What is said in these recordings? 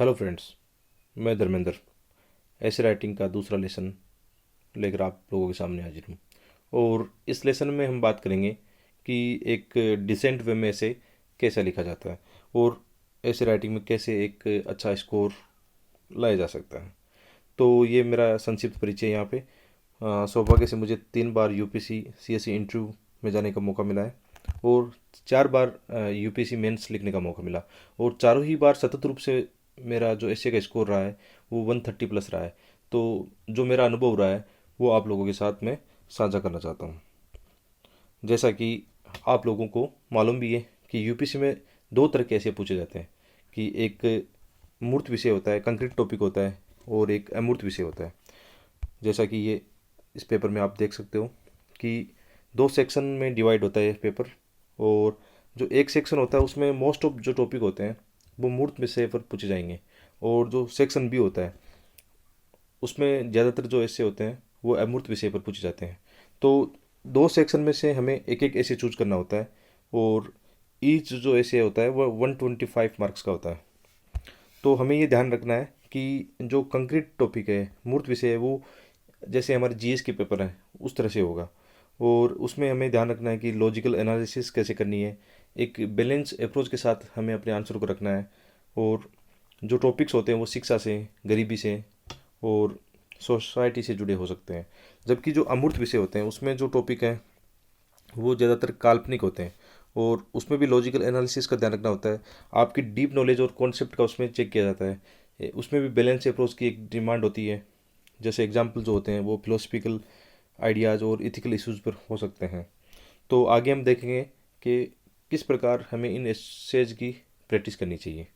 Hello friends, मैं धर्मेंद्र ऐसे writing का दूसरा लेसन लेकर आप लोगों के सामने हाजिर हूँ। और इस लेसन में हम बात करेंगे कि एक डिसेंट वे में ऐसे कैसे लिखा जाता है और ऐसे राइटिंग में कैसे एक अच्छा स्कोर लाया जा सकता है। तो ये मेरा संक्षिप्त परिचय यहाँ पे। सौभाग्य से मुझे 3 बार यूपीसी सीएससी इंटरव्यू में जाने का मौका मिला है और 4 बार यूपीसी मेंस लिखने का मौका मिला। और चारों ही बार सतत रूप से मेरा जो एसए का स्कोर रहा है वो 130 प्लस रहा है। तो जो मेरा अनुभव रहा है वो आप लोगों के साथ में साझा करना चाहता हूँ। जैसा कि आप लोगों को मालूम भी है कि यूपीसी में दो तरह के ऐसे पूछे जाते हैं कि एक मूर्त विषय होता है, कंक्रीट टॉपिक होता है, और एक अमूर्त विषय होता है। जैसा कि ये इस पेपर में आप देख सकते हो कि 2 सेक्शन में डिवाइड होता है ये पेपर। और जो एक सेक्शन होता है उसमें मोस्ट ऑफ जो टॉपिक होते हैं वो मूर्त विषय पर पूछे जाएंगे, और जो सेक्शन बी होता है उसमें ज़्यादातर जो ऐसे होते हैं वो अमूर्त विषय पर पूछे जाते हैं। तो 2 सेक्शन में से हमें एक एक ऐसे चूज करना होता है, और ईच जो ऐसे होता है वो 125 मार्क्स का होता है। तो हमें ये ध्यान रखना है कि जो कंक्रीट टॉपिक है, मूर्त विषय है, वो जैसे हमारे जीएस के पेपर हैं उस तरह से होगा। और उसमें हमें ध्यान रखना है कि लॉजिकल एनालिसिस कैसे करनी है, एक बैलेंस अप्रोच के साथ हमें अपने आंसर को रखना है। और जो टॉपिक्स होते हैं वो शिक्षा से, गरीबी से और सोसाइटी से जुड़े हो सकते हैं। जबकि जो अमूर्त विषय होते हैं उसमें जो टॉपिक हैं वो ज़्यादातर काल्पनिक होते हैं, और उसमें भी लॉजिकल एनालिसिस का ध्यान रखना होता है। आपकी डीप नॉलेज और कॉन्सेप्ट का उसमें चेक किया जाता है। उसमें भी बैलेंस अप्रोच की एक डिमांड होती है। जैसे एग्जाम्पल जो होते हैं वो फिलोसफिकल आइडियाज़ और इथिकल इश्यूज पर हो सकते हैं। तो आगे हम देखेंगे कि किस प्रकार हमें इन एसेज की प्रैक्टिस करनी चाहिए।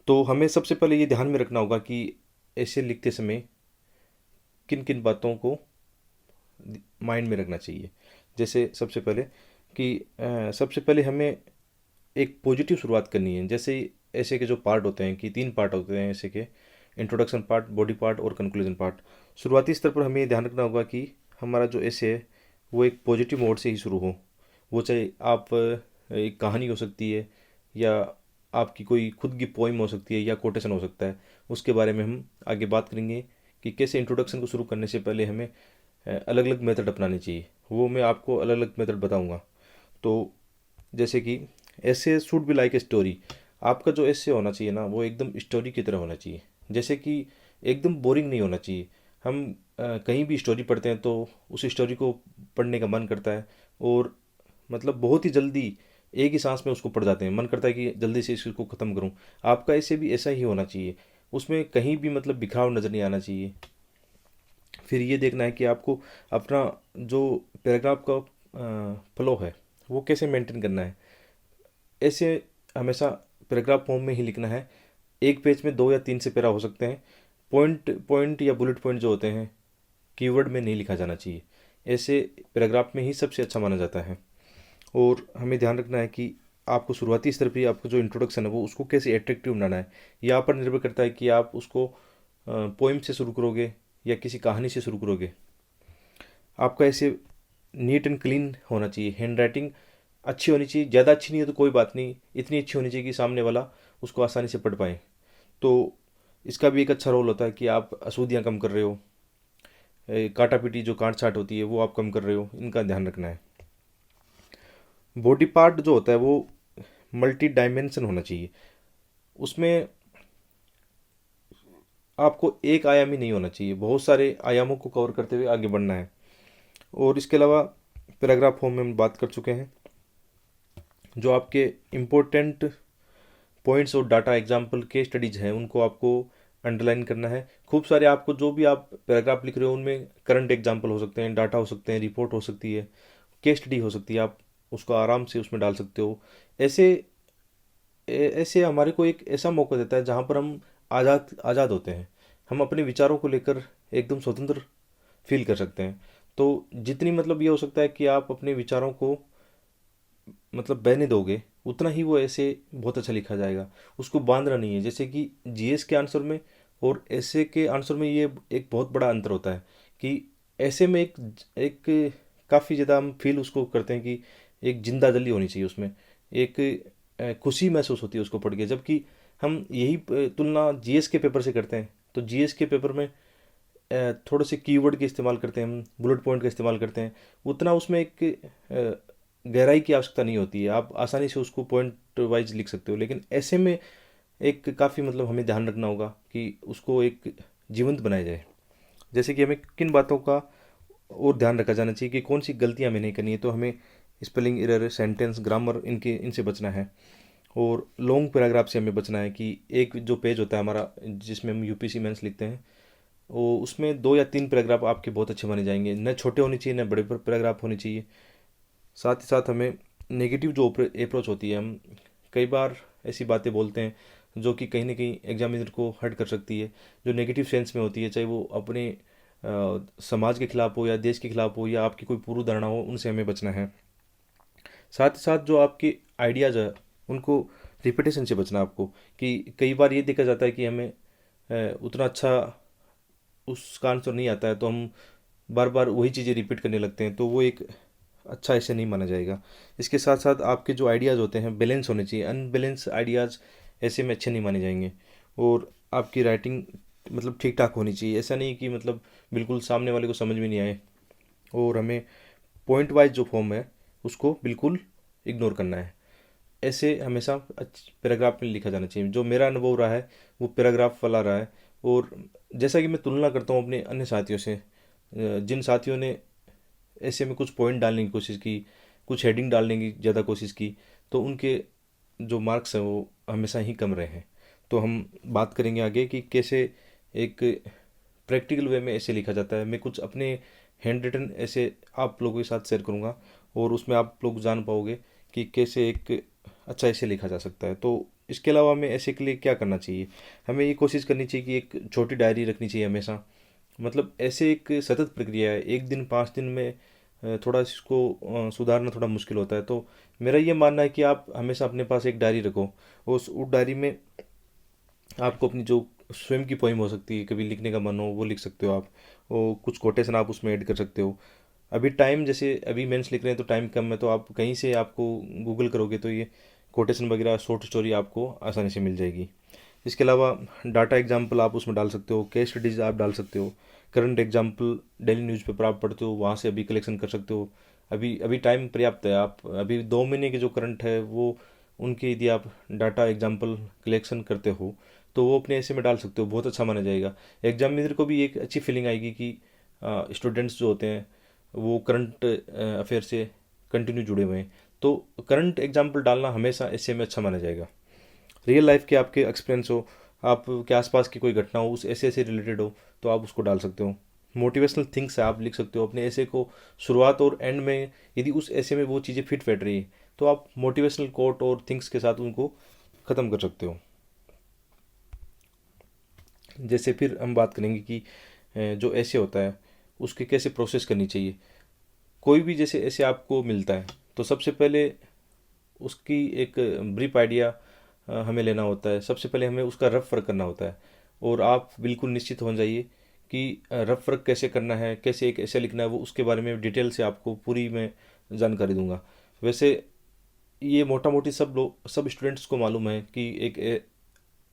तो हमें सबसे पहले ये ध्यान में रखना होगा कि ऐसे लिखते समय किन किन बातों को माइंड में रखना चाहिए। जैसे सबसे पहले कि सबसे पहले हमें एक पॉजिटिव शुरुआत करनी है। जैसे ऐसे के जो पार्ट होते हैं कि 3 पार्ट होते हैं ऐसे के: इंट्रोडक्शन पार्ट, बॉडी पार्ट और कंक्लूजन पार्ट। शुरुआती स्तर पर हमें ये ध्यान रखना होगा कि हमारा जो ऐसे है वो एक पॉजिटिव मोड से ही शुरू हो। वो चाहे आप एक कहानी हो सकती है, या आपकी कोई खुद की पोइम हो सकती है, या कोटेशन हो सकता है। उसके बारे में हम आगे बात करेंगे कि कैसे इंट्रोडक्शन को शुरू करने से पहले हमें अलग अलग मेथड अपनानी चाहिए। वो मैं आपको अलग अलग मेथड बताऊंगा। तो जैसे कि ऐसे should be like a story. आपका जो ऐसे होना चाहिए ना वो एकदम स्टोरी की तरह होना चाहिए। जैसे कि एकदम बोरिंग नहीं होना चाहिए। हम कहीं भी स्टोरी पढ़ते हैं तो उस स्टोरी को पढ़ने का मन करता है, और मतलब बहुत ही जल्दी एक ही सांस में उसको पढ़ जाते हैं। मन करता है कि जल्दी से इसको ख़त्म करूं। आपका ऐसे भी ऐसा ही होना चाहिए। उसमें कहीं भी मतलब बिखराव नज़र नहीं आना चाहिए। फिर ये देखना है कि आपको अपना जो पैराग्राफ का फ्लो है वो कैसे मेंटेन करना है। ऐसे हमेशा पैराग्राफ फॉर्म में ही लिखना है। एक पेज में 2 या 3 से पैरा हो सकते हैं। पॉइंट पॉइंट या बुलेट पॉइंट जो होते हैं कीवर्ड में नहीं लिखा जाना चाहिए। ऐसे पैराग्राफ में ही सबसे अच्छा माना जाता है। और हमें ध्यान रखना है कि आपको शुरुआती स्तर पर आपका जो इंट्रोडक्शन है वो उसको कैसे एट्रैक्टिव बनाना है। यहाँ पर निर्भर करता है कि आप उसको पोइम से शुरू करोगे या किसी कहानी से शुरू करोगे। आपका ऐसे नीट एंड क्लीन होना चाहिए। हैंड राइटिंग अच्छी होनी चाहिए। ज़्यादा अच्छी नहीं है तो कोई बात नहीं, इतनी अच्छी होनी चाहिए कि सामने वाला उसको आसानी से पढ़ पाए। तो इसका भी एक अच्छा रोल होता है कि आप अशुद्धियाँ कम कर रहे हो, काटा पीटी जो काट छाट होती है वो आप कम कर रहे हो। इनका ध्यान रखना है। बॉडी पार्ट जो होता है वो मल्टी डायमेंशन होना चाहिए। उसमें आपको एक आयाम ही नहीं होना चाहिए, बहुत सारे आयामों को कवर करते हुए आगे बढ़ना है। और इसके अलावा पैराग्राफ फॉर्म में हम बात कर चुके हैं। जो आपके इम्पोर्टेंट पॉइंट्स और डाटा एग्जाम्पल के स्टडीज हैं उनको आपको अंडरलाइन करना है। खूब सारे आपको जो भी आप पैराग्राफ लिख रहे हो उनमें करंट एग्जाम्पल हो सकते हैं, डाटा हो सकते हैं, रिपोर्ट हो सकती है, केस स्टडी हो सकती है। आप उसको आराम से उसमें डाल सकते हो। ऐसे ऐसे हमारे को एक ऐसा मौका देता है जहाँ पर हम आज़ाद आज़ाद होते हैं। हम अपने विचारों को लेकर एकदम स्वतंत्र फील कर सकते हैं। तो जितनी मतलब ये हो सकता है कि आप अपने विचारों को मतलब बहने दोगे उतना ही वो ऐसे बहुत अच्छा लिखा जाएगा। उसको बांधना नहीं है। जैसे कि जीएस के आंसर में और ऐसे के आंसर में ये एक बहुत बड़ा अंतर होता है कि ऐसे में एक एक काफ़ी ज़्यादा हम फील उसको करते हैं कि एक जिंदा जली होनी चाहिए उसमें। एक खुशी महसूस होती है उसको पढ़ के। जबकि हम यही तुलना जीएस के पेपर से करते हैं, तो जीएस के पेपर में थोड़े से कीवर्ड के इस्तेमाल करते हैं, हम बुलेट पॉइंट का इस्तेमाल करते हैं, उतना उसमें एक गहराई की आवश्यकता नहीं होती है, आप आसानी से उसको पॉइंट वाइज लिख सकते हो। लेकिन ऐसे में एक काफ़ी मतलब हमें ध्यान रखना होगा कि उसको एक जीवंत बनाया जाए। जैसे कि हमें किन बातों का और ध्यान रखा जाना चाहिए कि कौन सी गलतियां हमें नहीं करनी है, तो हमें स्पेलिंग एरर, सेंटेंस, ग्रामर, इनसे बचना है। और लॉन्ग पैराग्राफ से हमें बचना है कि एक जो पेज होता है हमारा जिसमें हम यूपीसी मेंस लिखते हैं, वो उसमें 2 या 3 पैराग्राफ आपके बहुत अच्छे माने जाएंगे, न छोटे होने चाहिए न बड़े पैराग्राफ होने चाहिए। साथ ही साथ हमें नेगेटिव जो अप्रोच होती है, हम कई बार ऐसी बातें बोलते हैं जो कि कहीं ना कहीं एग्जामिनर को हर्ट कर सकती है, जो नेगेटिव सेंस में होती है, चाहे वो अपने समाज के खिलाफ हो या देश के खिलाफ हो या आपकी कोई पूर्व धारणा हो, उनसे हमें बचना है। साथ ही साथ जो आपके आइडियाज़ है उनको रिपीटेशन से बचना आपको, कि कई बार ये देखा जाता है कि हमें उतना अच्छा उसका आंसर नहीं आता है, तो हम बार बार वही चीज़ें रिपीट करने लगते हैं, तो वो एक अच्छा ऐसे नहीं माना जाएगा। इसके साथ साथ आपके जो आइडियाज़ होते हैं बैलेंस होने चाहिए, अनबैलेंस आइडियाज़ ऐसे में अच्छे नहीं माने जाएंगे। और आपकी राइटिंग मतलब ठीक ठाक होनी चाहिए, ऐसा नहीं कि मतलब बिल्कुल सामने वाले को समझ में नहीं आए। और हमें पॉइंट वाइज जो फॉर्म है उसको बिल्कुल इग्नोर करना है। ऐसे हमेशा पैराग्राफ में लिखा जाना चाहिए। जो मेरा अनुभव रहा है वो पैराग्राफ वाला रहा है। और जैसा कि मैं तुलना करता हूँ अपने अन्य साथियों से, जिन साथियों ने ऐसे में कुछ पॉइंट डालने की कोशिश की, कुछ हेडिंग डालने की ज़्यादा कोशिश की, तो उनके जो मार्क्स हैं वो हमेशा ही कम रहे हैं। तो हम बात करेंगे आगे कि कैसे एक प्रैक्टिकल वे में ऐसे लिखा जाता है। मैं कुछ अपने हैंड रिटन ऐसे आप लोगों के साथ शेयर करूँगा, और उसमें आप लोग जान पाओगे कि कैसे एक अच्छा ऐसे लिखा जा सकता है। तो इसके अलावा हमें ऐसे के लिए क्या करना चाहिए, हमें ये कोशिश करनी चाहिए कि एक छोटी डायरी रखनी चाहिए हमेशा। मतलब ऐसे एक सतत प्रक्रिया है, एक दिन 5 दिन में थोड़ा इसको सुधारना थोड़ा मुश्किल होता है। तो मेरा ये मानना है कि आप हमेशा अपने पास एक डायरी रखो, उस डायरी में आपको अपनी जो स्वयं की पोइम हो सकती है, कभी लिखने का मन हो वो लिख सकते हो आप, और कुछ कोटेशन आप उसमें ऐड कर सकते हो। अभी टाइम, जैसे अभी मेंस लिख रहे हैं तो टाइम कम है, तो आप कहीं से आपको गूगल करोगे तो ये कोटेशन वगैरह शॉर्ट स्टोरी आपको आसानी से मिल जाएगी। इसके अलावा डाटा एग्जाम्पल आप उसमें डाल सकते हो, केस स्टडीज़ आप डाल सकते हो, करंट एग्जाम्पल, डेली न्यूज़पेपर आप पढ़ते हो वहाँ से अभी कलेक्शन कर सकते हो। अभी अभी टाइम पर्याप्त है, आप अभी 2 महीने के जो करंट है वो उनके यदि आप डाटा एग्जाम्पल कलेक्शन करते हो तो वो अपने ऐसे में डाल सकते हो, बहुत अच्छा माना जाएगा। एग्जामिनर को भी एक अच्छी फीलिंग आएगी कि स्टूडेंट्स जो होते हैं वो करंट अफेयर से कंटिन्यू जुड़े हुए हैं। तो करंट एग्जाम्पल डालना हमेशा ऐसे में अच्छा माना जाएगा। रियल लाइफ के आपके एक्सपीरियंस हो, आपके आसपास की कोई घटना हो, उस ऐसे से रिलेटेड हो, तो आप उसको डाल सकते हो। मोटिवेशनल थिंग्स है आप लिख सकते हो अपने ऐसे को, शुरुआत और एंड में यदि उस ऐसे में वो चीज़ें फिट बैठ रही है तो आप मोटिवेशनल कोट और थिंग्स के साथ उनको ख़त्म कर सकते हो। जैसे फिर हम बात करेंगे कि जो ऐसे होता है उसकी कैसे प्रोसेस करनी चाहिए। कोई भी जैसे ऐसे आपको मिलता है तो सबसे पहले उसकी एक ब्रीफ आइडिया हमें लेना होता है। सबसे पहले हमें उसका रफ वर्क करना होता है, और आप बिल्कुल निश्चित हो जाइए कि रफ वर्क कैसे करना है, कैसे एक ऐसे लिखना है, वो उसके बारे में डिटेल से आपको पूरी मैं जानकारी दूंगा। वैसे ये मोटा मोटी सब स्टूडेंट्स को मालूम है कि एक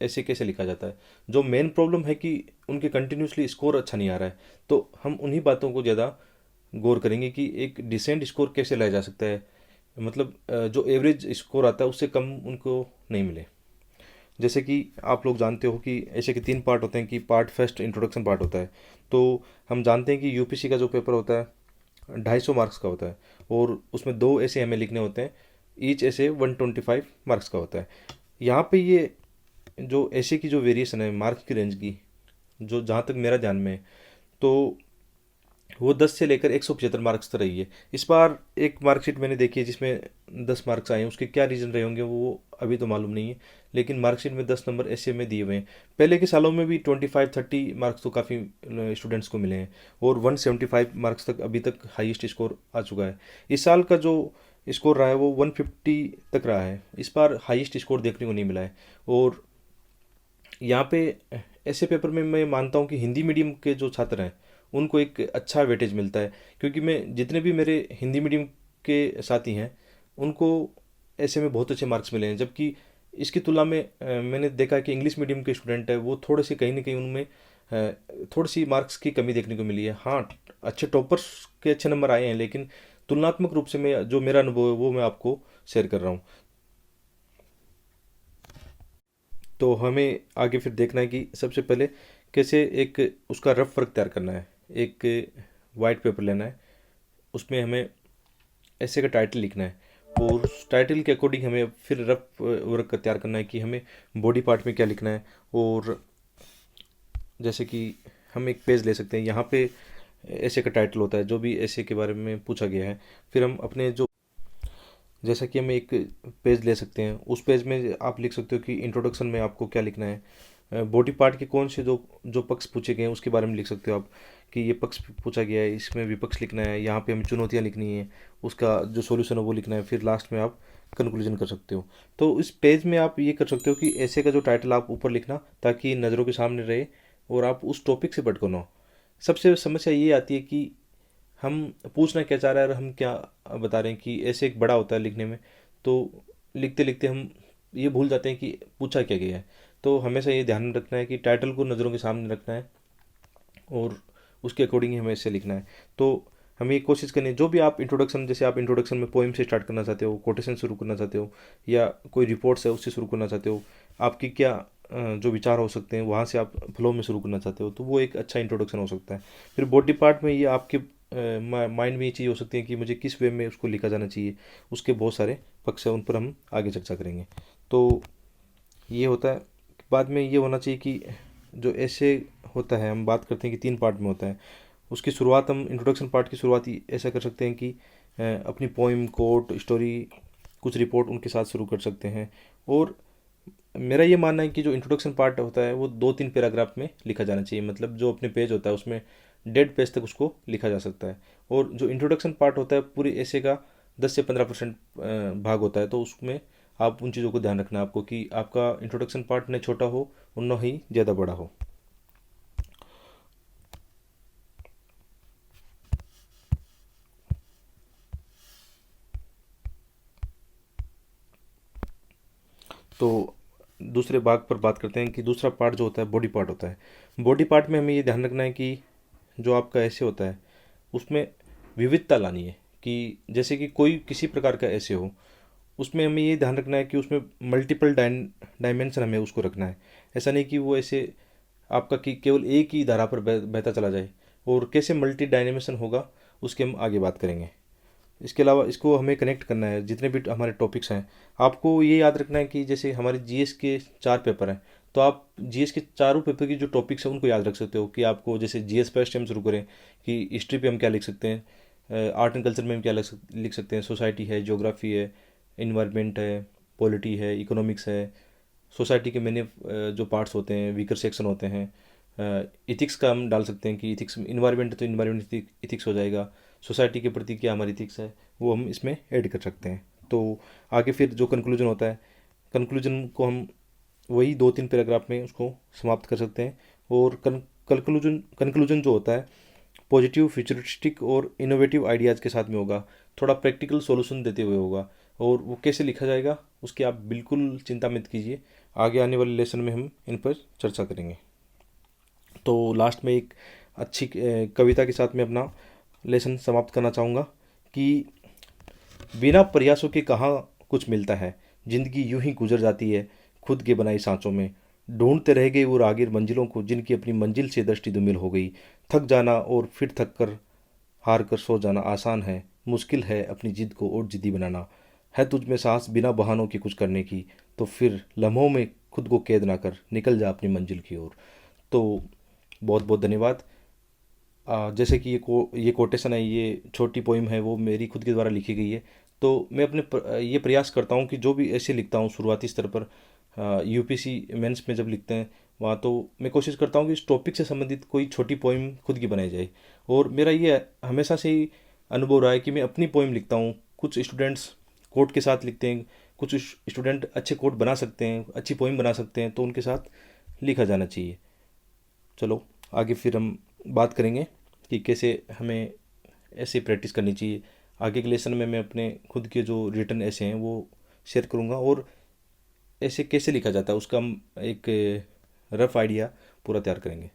ऐसे कैसे लिखा जाता है। जो मेन प्रॉब्लम है कि उनके कंटिन्यूसली स्कोर अच्छा नहीं आ रहा है, तो हम उन्हीं बातों को ज़्यादा गौर करेंगे कि एक डिसेंट स्कोर कैसे लाया जा सकता है। मतलब जो एवरेज स्कोर आता है उससे कम उनको नहीं मिले। जैसे कि आप लोग जानते हो कि ऐसे के 3 पार्ट होते हैं, कि पार्ट फर्स्ट इंट्रोडक्शन पार्ट होता है। तो हम जानते हैं कि यूपीसी का जो पेपर होता है 250 मार्क्स का होता है, और उसमें 2 ऐसे हमें लिखने होते हैं, ईच ऐसे 125 मार्क्स का होता है। यहाँ पे ये जो ऐसे की जो वेरिएशन है मार्क्स की रेंज की, जो जहाँ तक मेरा ध्यान में है, तो वो 10 से लेकर 175 मार्क्स तक रही है। इस बार एक मार्कशीट मैंने देखी है जिसमें 10 मार्क्स आए हैं, उसके क्या रीज़न रहे होंगे वो अभी तो मालूम नहीं है, लेकिन मार्कशीट में 10 नंबर ऐसे में दिए हुए हैं। पहले के सालों में भी 25-30 मार्क्स तो काफ़ी स्टूडेंट्स को मिले हैं, और 175 मार्क्स तक अभी तक हाईएस्ट स्कोर आ चुका है। इस साल का जो स्कोर रहा है वो 150 तक रहा है, इस बार हाईएस्ट स्कोर देखने को नहीं मिला है। और यहाँ पे ऐसे पेपर में मैं मानता हूँ कि हिंदी मीडियम के जो छात्र हैं उनको एक अच्छा वेटेज मिलता है, क्योंकि मैं जितने भी मेरे हिंदी मीडियम के साथी हैं उनको ऐसे में बहुत अच्छे मार्क्स मिले हैं, जबकि इसकी तुलना में मैंने देखा कि इंग्लिश मीडियम के स्टूडेंट है वो थोड़े से कहीं ना कहीं उनमें थोड़ी सी मार्क्स की कमी देखने को मिली है। हाँ, अच्छे टॉपर्स के अच्छे नंबर आए हैं, लेकिन तुलनात्मक रूप से मैं जो मेरा अनुभव है वो मैं आपको शेयर कर रहा हूँ। तो हमें आगे फिर देखना है कि सबसे पहले कैसे एक उसका रफ वर्क तैयार करना है। एक वाइट पेपर लेना है, उसमें हमें ऐसे का टाइटल लिखना है, और उस टाइटल के अकॉर्डिंग हमें फिर रफ वर्क तैयार करना है कि हमें बॉडी पार्ट में क्या लिखना है। और जैसे कि हम एक पेज ले सकते हैं, यहाँ पे ऐसे का टाइटल होता है जो भी ऐसे के बारे में पूछा गया है। फिर हम अपने जो, जैसा कि हम एक पेज ले सकते हैं, उस पेज में आप लिख सकते हो कि इंट्रोडक्शन में आपको क्या लिखना है। बॉडी पार्ट के कौन से जो जो पक्ष पूछे गए हैं उसके बारे में लिख सकते हो आप, कि ये पक्ष पूछा गया है, इसमें विपक्ष लिखना है, यहाँ पे हमें चुनौतियाँ लिखनी है, उसका जो सॉल्यूशन है वो लिखना है। फिर लास्ट में आप कंक्लूजन कर सकते हो। तो इस पेज में आप ये कर सकते हो कि ऐसे का जो टाइटल आप ऊपर लिखना, ताकि नज़रों के सामने रहे और आप उस टॉपिक से भटको ना हो। सबसे समस्या ये आती है कि हम पूछना क्या चाह रहे हैं और हम क्या बता रहे हैं, कि ऐसे एक बड़ा होता है लिखने में, तो लिखते लिखते हम ये भूल जाते हैं कि पूछा क्या गया है। तो हमेशा ये ध्यान रखना है कि टाइटल को नज़रों के सामने रखना है और उसके अकॉर्डिंग ही हमें इसे लिखना है। तो हमें ये कोशिश करनी है, जो भी आप इंट्रोडक्शन, जैसे आप इंट्रोडक्शन में पोइम से स्टार्ट करना चाहते हो, कोटेशन शुरू करना चाहते हो, या कोई रिपोर्ट्स है उससे शुरू करना चाहते हो, आपकी क्या जो विचार हो सकते हैं वहाँ से आप फ्लो में शुरू करना चाहते हो, तो वो एक अच्छा इंट्रोडक्शन हो सकता है। फिर बॉडी पार्ट में ये आपके माइंड में ये चीज़ हो सकती है कि मुझे किस वे में उसको लिखा जाना चाहिए, उसके बहुत सारे पक्ष हैं, उन पर हम आगे चर्चा करेंगे। तो ये होता है। बाद में ये होना चाहिए कि जो ऐसे होता है, हम बात करते हैं कि 3 पार्ट में होता है, उसकी शुरुआत हम इंट्रोडक्शन पार्ट की शुरुआत ही ऐसा कर सकते हैं कि अपनी पोइम, कोट, स्टोरी, कुछ रिपोर्ट उनके साथ शुरू कर सकते हैं। और मेरा ये मानना है कि जो इंट्रोडक्शन पार्ट होता है वो 2-3 पैराग्राफ में लिखा जाना चाहिए, मतलब जो अपने पेज होता है उसमें 1.5 पेज तक उसको लिखा जा सकता है। और जो इंट्रोडक्शन पार्ट होता है पूरे ऐसे का 10 से 15% भाग होता है, तो उसमें आप उन चीज़ों को ध्यान रखना है आपको, कि आपका इंट्रोडक्शन पार्ट न छोटा हो और न ही ज़्यादा बड़ा हो। तो दूसरे भाग पर बात करते हैं कि दूसरा पार्ट जो होता है बॉडी पार्ट होता है। बॉडी पार्ट में हमें ये ध्यान रखना है कि जो आपका ऐसे होता है उसमें विविधता लानी है, कि जैसे कि कोई किसी प्रकार का ऐसे हो, उसमें हमें ये ध्यान रखना है कि उसमें मल्टीपल डायमेंशन हमें उसको रखना है। ऐसा नहीं कि वो ऐसे आपका कि केवल एक ही धारा पर बहता चला जाए। और कैसे मल्टी डायमेंशन होगा उसके हम आगे बात करेंगे। इसके अलावा इसको हमें कनेक्ट करना है, जितने भी हमारे टॉपिक्स हैं आपको ये याद रखना है कि जैसे हमारे जीएस के 4 पेपर हैं, तो आप जीएस के चारों पेपर की जो टॉपिक्स हैं उनको याद रख सकते हो। कि आपको जैसे जीएस फर्स्ट हम शुरू करें कि हिस्ट्री पे हम क्या लिख सकते हैं, आर्ट एंड कल्चर में हम क्या लिख सकते हैं, सोसाइटी है, ज्योग्राफी है, इन्वायरमेंट है, पॉलिटी है, इकोनॉमिक्स है, सोसाइटी के मैंने जो पार्ट्स होते हैं, वीकर सेक्शन होते हैं, इथिक्स का हम डाल सकते हैं कि इथिक्स, इन्वायरमेंट तो इन्वायरमेंट इथिक्स हो जाएगा, सोसाइटी के प्रति क्या हमारी इथिक्स है वो हम इसमें ऐड कर सकते हैं। तो आगे फिर जो कंक्लूजन होता है, कंक्लूजन को हम वही 2-3 पैराग्राफ में उसको समाप्त कर सकते हैं। और कंक्लूजन कंक्लूजन जो होता है पॉजिटिव, फ्यूचरिस्टिक और इनोवेटिव आइडियाज़ के साथ में होगा, थोड़ा प्रैक्टिकल सॉल्यूशन देते हुए होगा। और वो कैसे लिखा जाएगा उसकी आप बिल्कुल चिंता मत कीजिए, आगे आने वाले लेसन में हम इन पर चर्चा करेंगे। तो लास्ट में एक अच्छी कविता के साथ में अपना लेसन समाप्त करना चाहूँगा कि बिना प्रयासों के कहाँ कुछ मिलता है, जिंदगी यूं ही गुजर जाती है खुद के बनाई सांचों में। ढूंढते रह गए वो रागीर मंजिलों को, जिनकी अपनी मंजिल से दृष्टि धूमिल हो गई। थक जाना और फिर थक कर हार कर सो जाना आसान है, मुश्किल है अपनी जिद को और जिद्दी बनाना। है तुझ में साहस बिना बहानों के कुछ करने की, तो फिर लम्हों में खुद को कैद ना कर, निकल जा अपनी मंजिल की ओर। तो बहुत बहुत धन्यवाद। जैसे कि ये कोटेशन है, ये छोटी पोइम है, वो मेरी खुद के द्वारा लिखी गई है। तो मैं अपने ये प्रयास करता हूँ कि जो भी ऐसे लिखता हूँ शुरुआती स्तर पर, यूपीसी मेंस में जब लिखते हैं वहाँ, तो मैं कोशिश करता हूँ कि इस टॉपिक से संबंधित कोई छोटी पोइम खुद की बनाई जाए। और मेरा ये हमेशा से ही अनुभव रहा है कि मैं अपनी पोइम लिखता हूँ, कुछ स्टूडेंट्स कोट के साथ लिखते हैं, कुछ स्टूडेंट अच्छे कोट बना सकते हैं, अच्छी पोइम बना सकते हैं, तो उनके साथ लिखा जाना चाहिए। चलो आगे फिर हम बात करेंगे कि कैसे हमें ऐसे प्रैक्टिस करनी चाहिए। आगे के लेसन में मैं अपने खुद के जो रिटर्न ऐसे हैं वो शेयर करूँगा, और ऐसे कैसे लिखा जाता है उसका हम एक रफ आइडिया पूरा तैयार करेंगे।